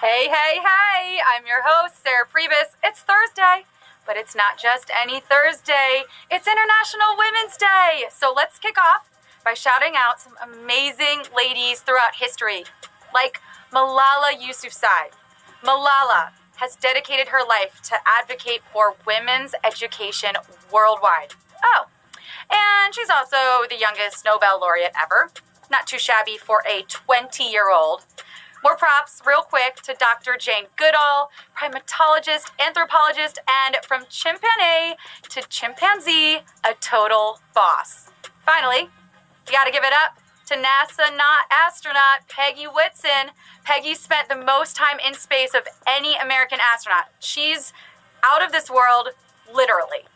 Hey, hey, hey! I'm your host, Sarah Pribis. It's Thursday, but it's not just any Thursday. It's International Women's Day. So let's kick off by shouting out some amazing ladies throughout history, like Malala Yousafzai. Malala has dedicated her life to advocate for women's education worldwide. Oh, and she's also the youngest Nobel laureate ever. Not too shabby for a 20-year-old. More props, real quick, to Dr. Jane Goodall, primatologist, anthropologist, and from chimpanzee to chimpanzee, a total boss. Finally, you gotta give it up to NASA astronaut Peggy Whitson. Peggy spent the most time in space of any American astronaut. She's out of this world, literally.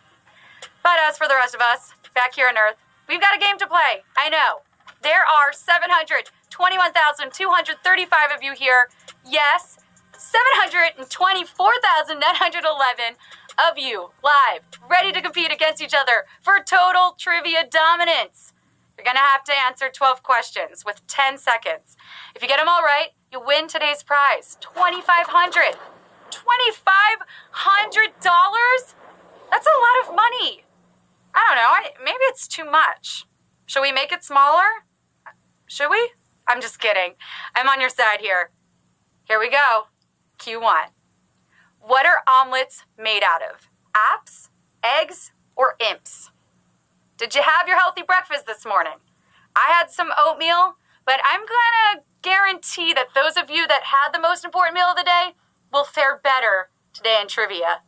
But as for the rest of us, back here on Earth, we've got a game to play. I know. There are 721,235 of you here. Yes, 724,911 of you live, ready to compete against each other for total trivia dominance. You're going to have to answer 12 questions with 10 seconds. If you get them all right, you win today's prize, $2,500. $2,500? That's a lot of money. I don't know, maybe it's too much. Should we make it smaller? Should we? I'm just kidding. I'm on your side here. Here we go. Q1. What are omelets made out of? Apps, eggs, or imps? Did you have your healthy breakfast this morning? I had some oatmeal, but I'm gonna guarantee that those of you that had the most important meal of the day will fare better today in trivia.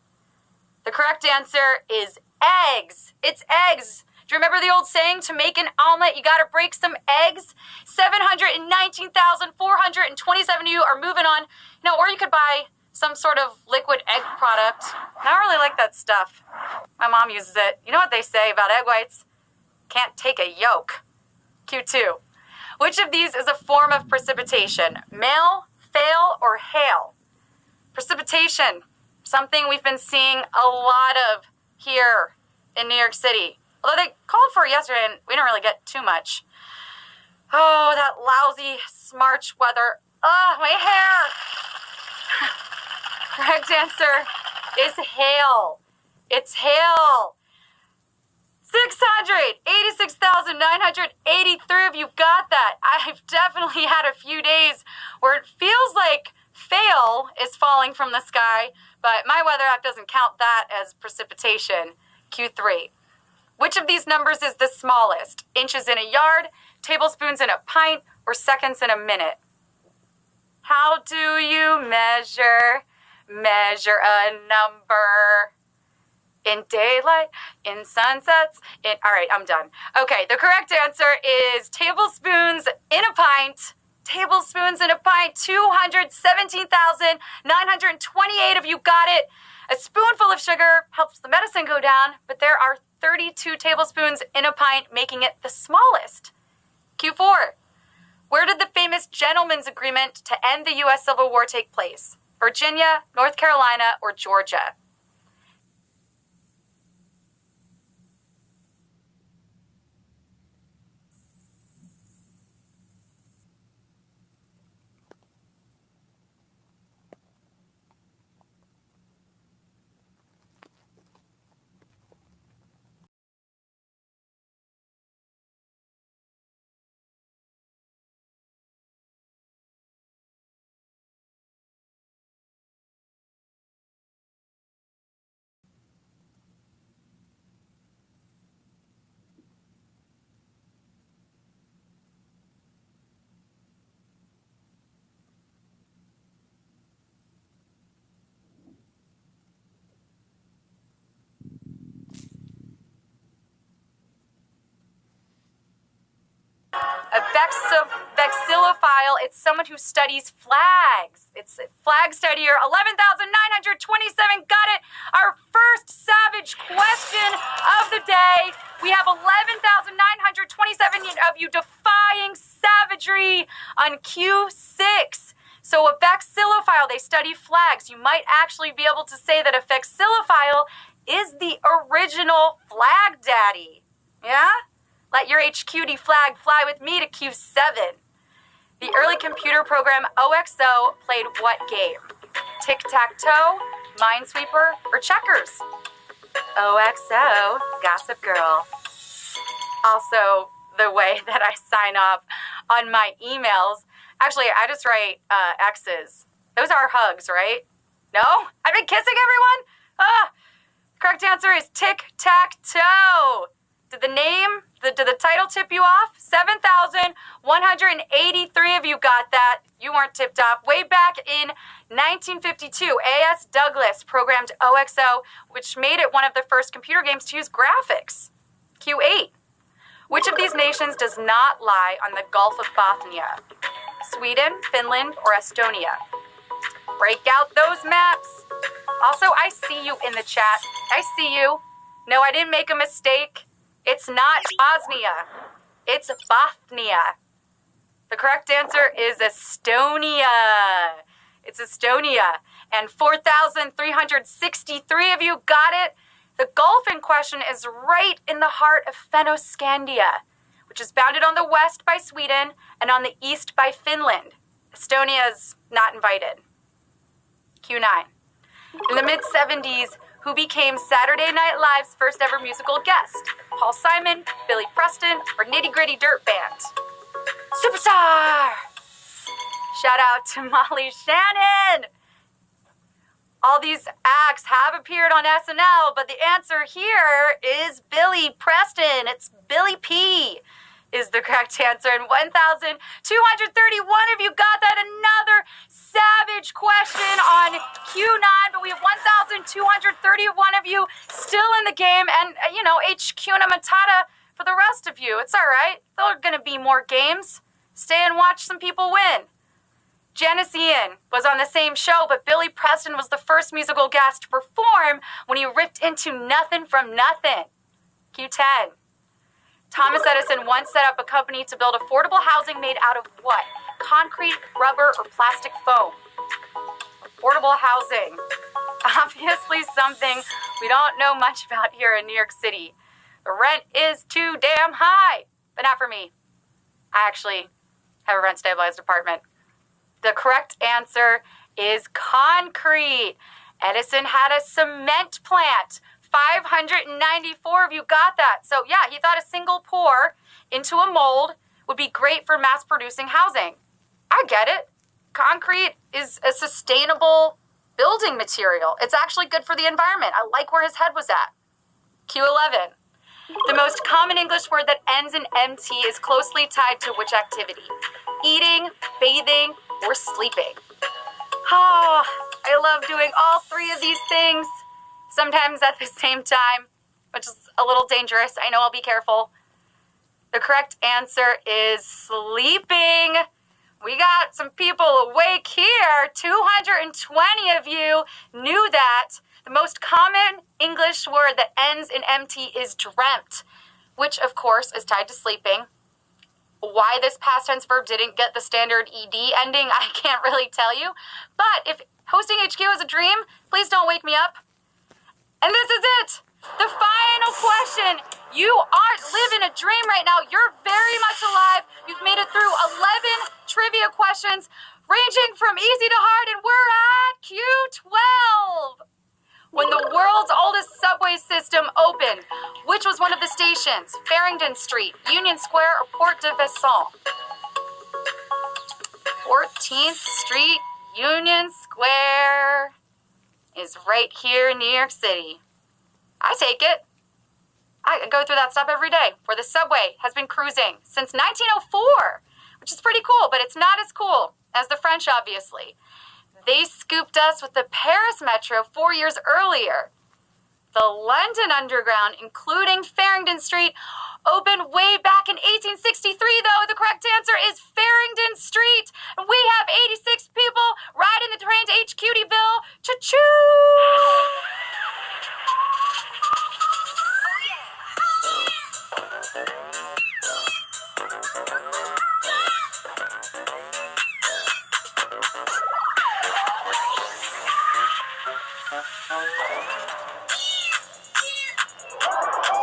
The correct answer is eggs. It's eggs. Do you remember the old saying, to make an omelet, you gotta break some eggs? 719,427 of you are moving on. Or you could buy some sort of liquid egg product. I don't really like that stuff. My mom uses it. You know what they say about egg whites? Can't take a yolk. Q2. Which of these is a form of precipitation? Male, fail, or hail? Precipitation. Something we've been seeing a lot of here in New York City. Although they called for it yesterday and we didn't really get too much. Oh, that lousy March weather. My hair. Correct answer is hail. It's hail. 686,983 of you got that. I've definitely had a few days where it feels like fail is falling from the sky, but my weather app doesn't count that as precipitation. Q3. Which of these numbers is the smallest? Inches in a yard, tablespoons in a pint, or seconds in a minute? How do you measure a number? In daylight, in sunsets, all right, I'm done. Okay, the correct answer is tablespoons in a pint. Tablespoons in a pint, 217,928 of you got it. A spoonful of sugar helps the medicine go down, but there are 32 tablespoons in a pint, making it the smallest. Q4. Where did the famous Gentleman's Agreement to end the U.S. Civil War take place? Virginia, North Carolina, or Georgia? A vexillophile, it's someone who studies flags. It's a flag studier. 11,927, got it. Our first savage question of the day. We have 11,927 of you defying savagery on Q6. So a vexillophile, they study flags. You might actually be able to say that a vexillophile is the original flag daddy. Yeah? Let your HQD flag fly with me to Q7. The early computer program OXO played what game? Tic-tac-toe, Minesweeper, or checkers? OXO, Gossip Girl. Also, the way that I sign off on my emails, actually, I just write X's. Those are hugs, right? No? I've been kissing everyone? Correct answer is tic-tac-toe. Did the title tip you off? 7,183 of you got that. You weren't tipped off. Way back in 1952, A.S. Douglas programmed OXO, which made it one of the first computer games to use graphics. Q8. Which of these nations does not lie on the Gulf of Bothnia? Sweden, Finland, or Estonia? Break out those maps. Also, I see you in the chat. I see you. No, I didn't make a mistake. It's not Bosnia. It's Bothnia. The correct answer is Estonia. It's Estonia. And 4,363 of you got it. The Gulf in question is right in the heart of Fennoscandia, which is bounded on the west by Sweden and on the east by Finland. Estonia is not invited. Q9. In the mid-70s, who became Saturday Night Live's first ever musical guest? Paul Simon, Billy Preston, or Nitty Gritty Dirt Band? Superstar! Shout out to Molly Shannon! All these acts have appeared on SNL, but the answer here is Billy Preston. It's Billy P. is the correct answer. And 1,231 of you got that. Another savage question on Q9, but we have 1,231 of you still in the game. And, HQ Matata for the rest of you. It's all right. There are going to be more games. Stay and watch some people win. Janice Ian was on the same show, but Billy Preston was the first musical guest to perform when he ripped into Nothing from Nothing. Q10. Thomas Edison once set up a company to build affordable housing made out of what? Concrete, rubber, or plastic foam? Affordable housing. Obviously something we don't know much about here in New York City. The rent is too damn high, but not for me. I actually have a rent-stabilized apartment. The correct answer is concrete. Edison had a cement plant. 594 of you got that. So yeah, he thought a single pour into a mold would be great for mass-producing housing. I get it. Concrete is a sustainable building material. It's actually good for the environment. I like where his head was at. Q11. The most common English word that ends in MT is closely tied to which activity? Eating, bathing, or sleeping. Oh, I love doing all three of these things, sometimes at the same time, which is a little dangerous. I know, I'll be careful. The correct answer is sleeping. We got some people awake here. 220 of you knew that. The most common English word that ends in MT is dreamt, which of course is tied to sleeping. Why this past tense verb didn't get the standard ED ending, I can't really tell you. But if hosting HQ is a dream, please don't wake me up. And this is it. The final question. You aren't living a dream right now. You're very much alive. You've made it through 11 trivia questions, ranging from easy to hard, and we're at Q12. When the world's oldest subway system opened, which was one of the stations? Farringdon Street, Union Square, or Porte de Besson? 14th Street, Union Square is right here in New York City. I take it. I go through that stop every day, where the subway has been cruising since 1904, which is pretty cool, but it's not as cool as the French, obviously. They scooped us with the Paris Metro 4 years earlier. The London Underground, including Farringdon Street, opened way back in 1863, though. The correct answer is Farringdon Street. And we have 86 people riding the train to HQDville. Choo!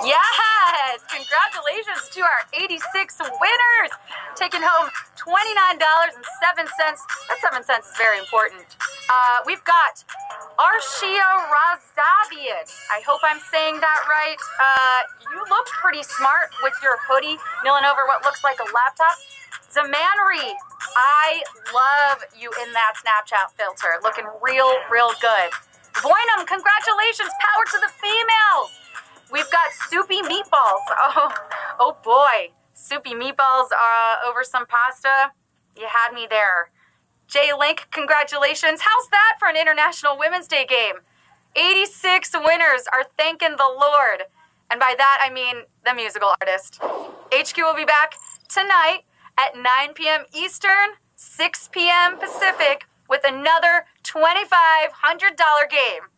Yes! Congratulations to our 86 winners, taking home $29.07. That 7 cents is very important. We've got Arshia Razavian. I hope I'm saying that right. You look pretty smart with your hoodie, milling over what looks like a laptop. Zamanri, I love you in that Snapchat filter. Looking real good. Boynum, congratulations. Power to the females. We've got soupy meatballs. Oh boy. Soupy meatballs over some pasta. You had me there. Jay Link, congratulations. How's that for an International Women's Day game? 86 winners are thanking the Lord. And by that, I mean the musical artist. HQ will be back tonight at 9 p.m. Eastern, 6 p.m. Pacific with another $2,500 game.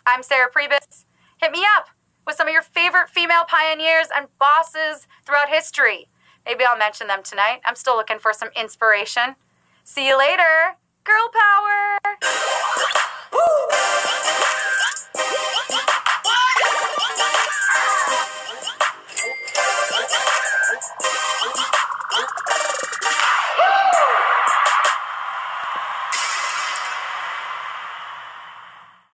I'm Sarah Pribis. Hit me up with some of your favorite female pioneers and bosses throughout history. Maybe I'll mention them tonight. I'm still looking for some inspiration. See you later. Girl power!